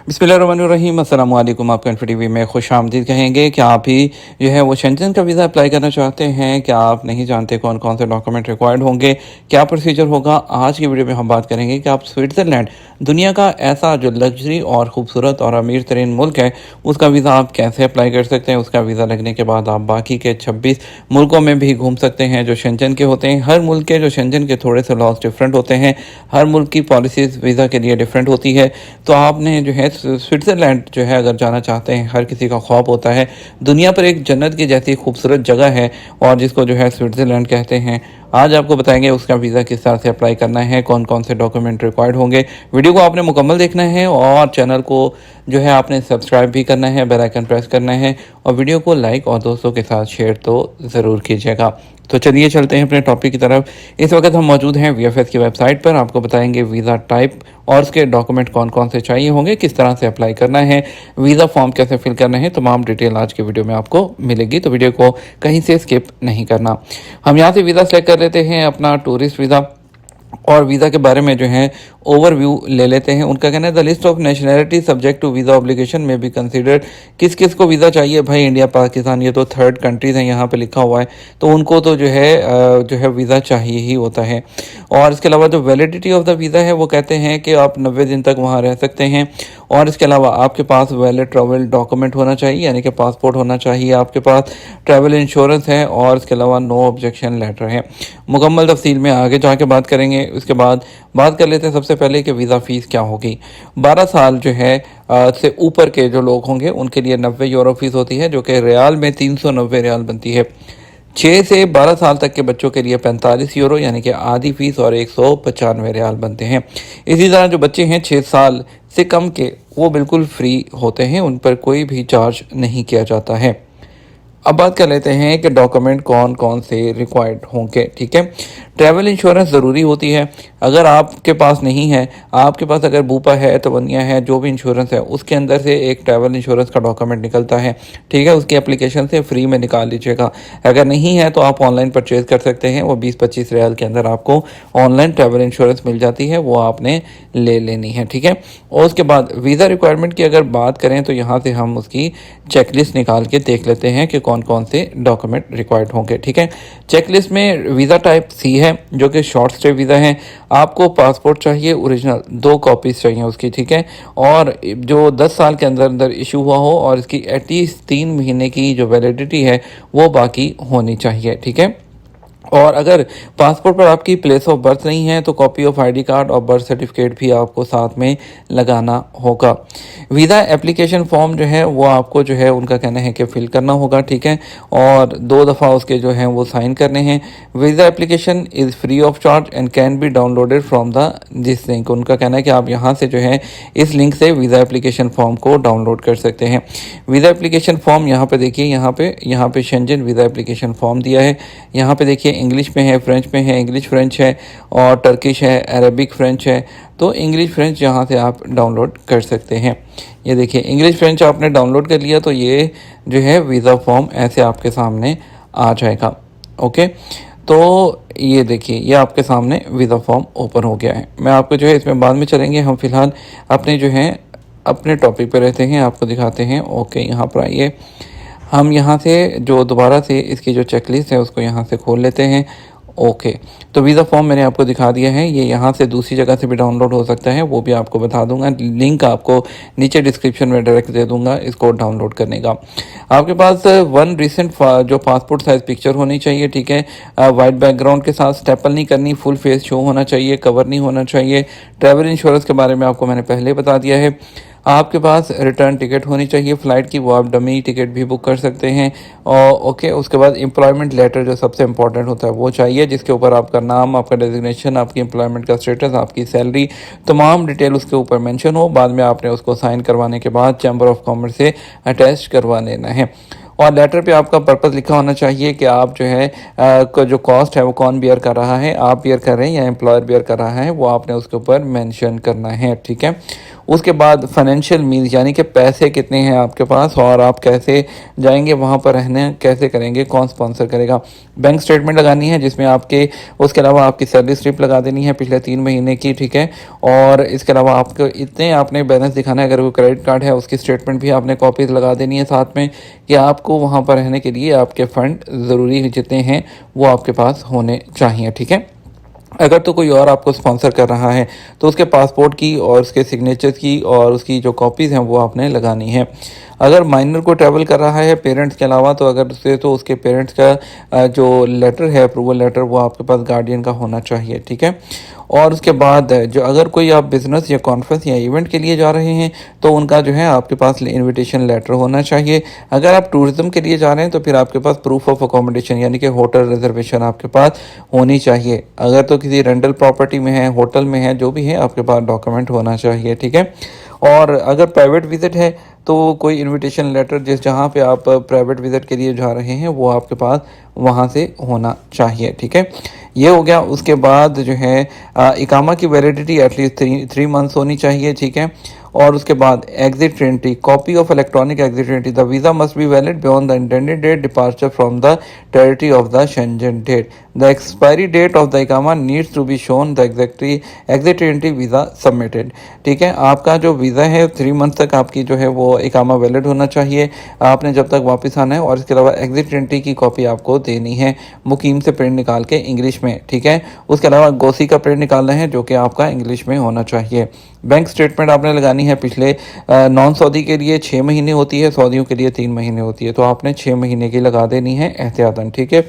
बिस्मिल्लाहिर्रहमानिर्रहीम अस्सलाम वालेकुम। आपका इन्फो में खुश आमदीद कहेंगे। क्या आप भी जो है वो शेंजन का वीज़ा अप्लाई करना चाहते हैं? क्या आप नहीं जानते कौन कौन से डॉक्यूमेंट रिक्वायर्ड होंगे, क्या प्रोसीजर होगा? आज की वीडियो में हम बात करेंगे कि आप स्विट्ज़रलैंड, दुनिया का ऐसा जो लग्जरी और ख़ूबसूरत और अमीर तरीन मुल्क है, उसका वीज़ा आप कैसे अप्लाई कर सकते हैं। उसका वीज़ा लगने के बाद आप बाकी के 26 मुल्कों में भी घूम सकते हैं जो शेंजन के होते हैं। हर मुल्क के जो शेंजन के थोड़े से लॉज डिफरेंट होते हैं, हर मुल्क की पॉलिसीज़ वीज़ा के लिए डिफरेंट होती है। तो आपने जो है स्विट्ज़रलैंड जो है अगर जाना चाहते हैं, हर किसी का ख्वाब होता है। दुनिया पर एक जन्नत की जैसी खूबसूरत जगह है और जिसको जो है स्विट्ज़रलैंड कहते हैं। आज आपको बताएंगे उसका वीज़ा किस तरह से अप्लाई करना है, कौन कौन से डॉक्यूमेंट रिक्वायर्ड होंगे। वीडियो को आपने मुकम्मल देखना है और चैनल को जो है आपने सब्सक्राइब भी करना है, बेल आइकन प्रेस करना है और वीडियो को लाइक और दोस्तों के साथ शेयर तो ज़रूर कीजिएगा। तो चलिए चलते हैं अपने टॉपिक की तरफ। इस वक्त हम मौजूद हैं वीएफएस की वेबसाइट पर। आपको बताएंगे वीज़ा टाइप और उसके डॉक्यूमेंट कौन कौन से चाहिए होंगे, किस तरह से अप्लाई करना है, वीज़ा फॉर्म कैसे फिल करना है, तमाम डिटेल आज के वीडियो में आपको मिलेगी। तो वीडियो को कहीं से स्किप नहीं करना। हम यहाँ से वीज़ा सेलेक्ट कर लेते हैं अपना टूरिस्ट वीज़ा और वीज़ा के बारे में जो है ओवरव्यू ले लेते हैं। उनका कहना है the list of nationality subject to visa obligation में भी कंसीडर्ड। किस किस को वीज़ा चाहिए भाई? इंडिया, पाकिस्तान, ये तो थर्ड कंट्रीज़ हैं यहाँ पे लिखा हुआ है, तो उनको तो जो है वीज़ा चाहिए ही होता है। और इसके अलावा जो वैलिडिटी ऑफ द वीज़ा है वो कहते हैं कि आप 90 दिन तक वहाँ रह सकते हैं। और इसके अलावा आपके पास वैलिड ट्रैवल डॉक्यूमेंट होना चाहिए, यानी कि पासपोर्ट होना चाहिए, आपके पास ट्रैवल इंश्योरेंस है और इसके अलावा नो ऑब्जेक्शन लेटर है। मुकम्मल तफसील में आगे जाके बात करेंगे। उसके बाद बात कर लेते हैं सबसे पहले कि वीज़ा फ़ीस क्या होगी। 12 साल जो है से ऊपर के जो लोग होंगे उनके लिए 90 यूरो फ़ीस होती है, जो कि रियाल में 390 रियाल बनती है। 6 से 12 साल तक के बच्चों के लिए 45 यूरो यानी कि आधी फ़ीस और 195 रियाल बनते हैं। इसी तरह जो बच्चे हैं 6 साल से कम के, वो बिल्कुल फ्री होते हैं, उन पर कोई भी चार्ज नहीं किया जाता है। अब बात कर लेते हैं कि डॉक्यूमेंट कौन कौन से रिक्वायर्ड होंगे। ठीक है, ट्रैवल इंश्योरेंस ज़रूरी होती है। अगर आपके पास नहीं है, आपके पास अगर बूपा है, तवन्निया है, जो भी इंश्योरेंस है उसके अंदर से एक ट्रैवल इंश्योरेंस का डॉक्यूमेंट निकलता है। ठीक है, उसकी एप्लीकेशन से फ्री में निकाल लीजिएगा। अगर नहीं है तो आप ऑनलाइन परचेज़ कर सकते हैं, वो 20-25 रियाल के अंदर आपको ऑनलाइन ट्रैवल इंश्योरेंस मिल जाती है, वो आपने ले लेनी है। ठीक है, और उसके बाद वीज़ा रिक्वायरमेंट की अगर बात करें तो यहाँ से हम उसकी चेकलिस्ट निकाल के देख लेते हैं कि कौन कौन से डॉक्यूमेंट रिक्वायर्ड होंगे। ठीक है, चेकलिस्ट में वीज़ा टाइप सी है जो कि शॉर्ट स्टे वीज़ा है। आपको पासपोर्ट चाहिए ओरिजिनल, 2 कॉपीज़ चाहिए उसकी। ठीक है, और जो 10 साल के अंदर अंदर इशू हुआ हो और इसकी एटलीस्ट 3 महीने की जो वैलिडिटी है वो बाकी होनी चाहिए। ठीक है, और अगर पासपोर्ट पर आपकी प्लेस ऑफ बर्थ नहीं है तो कॉपी ऑफ आईडी कार्ड और बर्थ सर्टिफिकेट भी आपको साथ में लगाना होगा। वीज़ा एप्लीकेशन फॉर्म जो है वो आपको जो है उनका कहना है कि फ़िल करना होगा। ठीक है, और 2 दफ़ा उसके जो हैं वो साइन करने हैं। Visa application is free of charge and can be downloaded from the this link. उनका कहना है कि आप यहाँ से जो है इस लिंक से वीज़ा एप्लीकेशन फॉर्म को डाउनलोड कर सकते हैं। वीज़ा एप्लीकेशन फॉर्म यहाँ पे देखिए, यहाँ पे शेंजन वीज़ा एप्लीकेशन फॉर्म दिया है। यहाँ पे देखिए इंग्लिश में है, फ्रेंच में है, इंग्लिश फ्रेंच है और टर्किश है, अरबिक फ्रेंच है। तो इंग्लिश फ्रेंच यहाँ से आप डाउनलोड कर सकते हैं। ये देखिए इंग्लिश फ्रेंच आपने डाउनलोड कर लिया तो ये जो है वीज़ा फॉर्म ऐसे आपके सामने आ जाएगा। ओके, तो ये देखिए ये आपके सामने वीज़ा फॉर्म ओपन हो गया है। मैं आपको जो है इसमें बाद में चलेंगे, हम फ़िलहाल अपने जो है अपने टॉपिक पर रहते हैं, आपको दिखाते हैं। ओके, यहाँ पर आइए, हम यहाँ से जो दोबारा से इसकी जो चेकलिस्ट है उसको यहाँ से खोल लेते हैं। ओके, तो वीज़ा फॉर्म मैंने आपको दिखा दिया है। ये यहाँ से दूसरी जगह से भी डाउनलोड हो सकता है, वो भी आपको बता दूंगा। लिंक आपको नीचे डिस्क्रिप्शन में डायरेक्ट दे दूंगा इसको डाउनलोड करने का। आपके पास 1 रिसेंट जो पासपोर्ट साइज़ पिक्चर होनी चाहिए। ठीक है, वाइट बैकग्राउंड के साथ, स्टेपल नहीं करनी, फुल फेस शो होना चाहिए, कवर नहीं होना चाहिए। ट्रैवल इंश्योरेंस के बारे में आपको मैंने पहले बता दिया है। आपके पास रिटर्न टिकट होनी चाहिए फ़्लाइट की, वो आप डमी टिकट भी बुक कर सकते हैं। और ओके, उसके बाद एम्प्लॉयमेंट लेटर जो सबसे इंपॉर्टेंट होता है वो चाहिए, जिसके ऊपर आपका नाम, आपका डेजिग्नेशन, आपकी एम्प्लॉयमेंट का स्टेटस, आपकी सैलरी, तमाम डिटेल उसके ऊपर मेंशन हो। बाद में आपने उसको साइन करवाने के बाद चैम्बर ऑफ कॉमर्स से अटैच करवा लेना है। और लेटर पे आपका पर्पस लिखा होना चाहिए कि आप जो है जो कॉस्ट है वो कौन बियर कर रहा है, आप बियर कर रहे हैं या एम्प्लॉयर बियर कर रहा है, वो आपने उसके ऊपर मेंशन करना है। ठीक है, उसके बाद फाइनेंशियल मीन्स यानी कि पैसे कितने हैं आपके पास और आप कैसे जाएंगे वहाँ पर रहने कैसे करेंगे, कौन स्पॉन्सर करेगा। बैंक स्टेटमेंट लगानी है जिसमें आपके उसके अलावा आपकी सैलरी स्लिप लगा देनी है पिछले 3 महीने की, ठीक है। और इसके अलावा आपको इतने आपने बैलेंस दिखाना है, अगर कोई क्रेडिट कार्ड है उसकी स्टेटमेंट भी आपने कॉपीज लगा देनी है साथ में, कि आपको वहाँ पर रहने के लिए आपके फ़ंड ज़रूरी जितने हैं वो आपके पास होने चाहिए, ठीक है। अगर तो कोई और आपको स्पॉन्सर कर रहा है तो उसके पासपोर्ट की और उसके सिग्नेचर की और उसकी जो कॉपीज़ हैं वो आपने लगानी है। अगर माइनर को ट्रैवल कर रहा है पेरेंट्स के अलावा, तो अगर उससे तो उसके पेरेंट्स का जो लेटर है, अप्रूवल लेटर, वो आपके पास गार्डियन का होना चाहिए, ठीक है। और उसके बाद जो अगर कोई आप बिज़नेस या कॉन्फ्रेंस या इवेंट के लिए जा रहे हैं तो उनका जो है आपके पास इनविटेशन लेटर होना चाहिए। अगर आप टूरिज़्म के लिए जा रहे हैं तो फिर आपके पास प्रूफ ऑफ अकोमोडेशन यानी कि होटल रिजर्वेशन आपके पास होनी चाहिए। अगर तो किसी रेंटल प्रॉपर्टी में है, होटल में है, जो भी है, आपके पास डॉक्यूमेंट होना चाहिए, ठीक है। और अगर प्राइवेट विज़िट है तो कोई इनविटेशन लेटर जहाँ पे आप प्राइवेट विज़िट के लिए जा रहे हैं वो आपके पास वहाँ से होना चाहिए, ठीक है। ये हो गया। उसके बाद जो है इकामा की वैलिडिटी एटलीस्ट 3 मंथ्स होनी चाहिए, ठीक है। और उसके बाद exit entry, copy of electronic exit entry, the visa must be valid beyond the intended date departure from the territory of the Schengen date. The expiry date of the इकामा needs to be shown the exit entry visa submitted, ठीक है। आपका जो visa है 3 month तक आपकी जो है वो इकामा वैलिड होना चाहिए, आपने जब तक वापस आना है। और इसके अलावा एग्जिट एंट्री की कॉपी आपको देनी है मुकीम से प्रिंट निकाल के इंग्लिश में, ठीक है। उसके अलावा गोसी का प्रिंट निकालना है जो कि आपका इंग्लिश में होना चाहिए। बैंक स्टेटमेंट आपने लगानी है पिछले नॉन सऊदी के लिए 6 महीने होती है, सऊदियों के लिए 3 महीने होती है, तो आपने 6 महीने की लगा देनी है एहतियातन, ठीक है।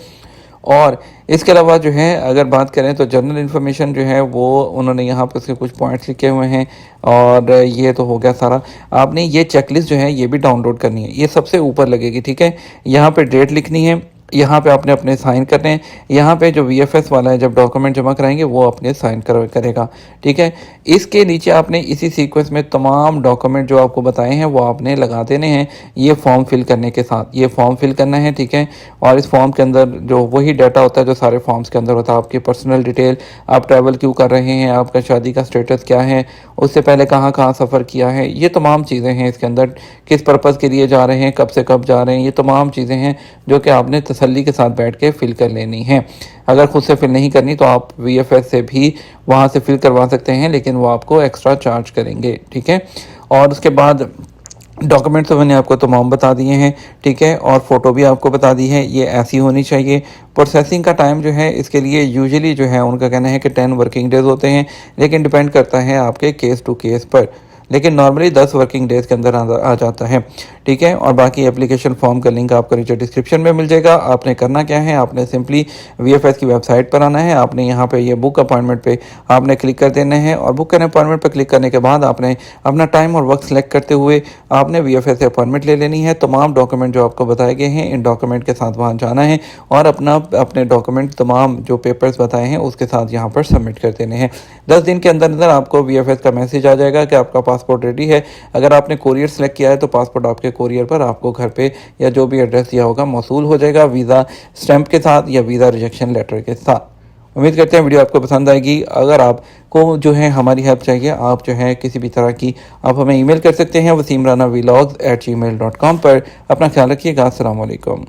और इसके अलावा जो है अगर बात करें तो जनरल इन्फॉर्मेशन जो है वो उन्होंने यहाँ पर उसके कुछ पॉइंट्स लिखे हुए हैं। और ये तो हो गया सारा। आपने ये चेकलिस्ट जो है ये भी डाउनलोड करनी है, ये सबसे ऊपर लगेगी, ठीक है। यहाँ पे डेट लिखनी है, यहाँ पे आपने अपने साइन करने हैं, यहाँ पे जो वीएफएस वाला है जब डॉक्यूमेंट जमा कराएंगे वो अपने साइन करेगा, ठीक है। इसके नीचे आपने इसी सीक्वेंस में तमाम डॉक्यूमेंट जो आपको बताए हैं वो आपने लगा देने हैं ये फॉर्म फिल करने के साथ। ये फॉर्म फिल करना है, ठीक है। और इस फॉर्म के अंदर जो वही डाटा होता है जो सारे फॉर्म्स के अंदर होता है, आपकी पर्सनल डिटेल, आप ट्रैवल क्यों कर रहे हैं, आपका शादी का स्टेटस क्या है, उससे पहले कहाँ कहाँ सफ़र किया है, ये तमाम चीज़ें हैं इसके अंदर, किस पर्पज़ के लिए जा रहे हैं, कब से कब जा रहे हैं, ये तमाम चीज़ें हैं जो कि आपने तसल्ली के साथ बैठ के फिल कर लेनी है। अगर खुद से फिल नहीं करनी तो आप वीएफएस से भी वहाँ से फिल करवा सकते हैं, लेकिन वो आपको एक्स्ट्रा चार्ज करेंगे, ठीक है। और उसके बाद डॉक्यूमेंट्स तो मैंने आपको तमाम बता दिए हैं, ठीक है। और फ़ोटो भी आपको बता दी है, ये ऐसी होनी चाहिए। प्रोसेसिंग का टाइम जो है इसके लिए यूजुअली जो है उनका कहना है कि 10 वर्किंग डेज़ होते हैं, लेकिन डिपेंड करता है आपके केस टू केस पर, लेकिन नॉर्मली 10 वर्किंग डेज़ के अंदर आ जाता है, ठीक है। और बाकी एप्लीकेशन फॉर्म का लिंक आपको नीचे डिस्क्रिप्शन में मिल जाएगा। आपने करना क्या है, आपने सिंपली वीएफएस की वेबसाइट पर आना है, आपने यहाँ पे ये बुक अपॉइंटमेंट पे आपने क्लिक कर देना है। और बुक एन अपॉइंटमेंट पर क्लिक करने के बाद आपने अपना टाइम और वक्त सेलेक्ट करते हुए आपने वीएफएस से अपॉइंटमेंट ले लेनी है। तमाम डॉक्यूमेंट जो आपको बताए गए हैं इन डॉक्यूमेंट के साथ वहाँ जाना है और अपने डॉक्यूमेंट तमाम जो पेपर्स बताए हैं उसके साथ यहाँ पर सबमिट कर देने हैं। 10 दिन के अंदर अंदर आपको वीएफएस का मैसेज आ जाएगा कि आपका पासपोर्ट रेडी है। अगर आपने कोरियर सेलेक्ट किया है तो पासपोर्ट आपके कोरियर पर आपको घर पे या जो भी एड्रेस दिया होगा मौसूल हो जाएगा, वीज़ा स्टैंप के साथ या वीज़ा रिजेक्शन लेटर के साथ। उम्मीद करते हैं वीडियो आपको पसंद आएगी। अगर आपको जो है हमारी हेल्प चाहिए, आप जो है किसी भी तरह की, आप हमें ईमेल कर सकते हैं वसीमराना vlogs@gmail.com पर। अपना ख्याल रखिएगा। अस्सलाम वालेकुम।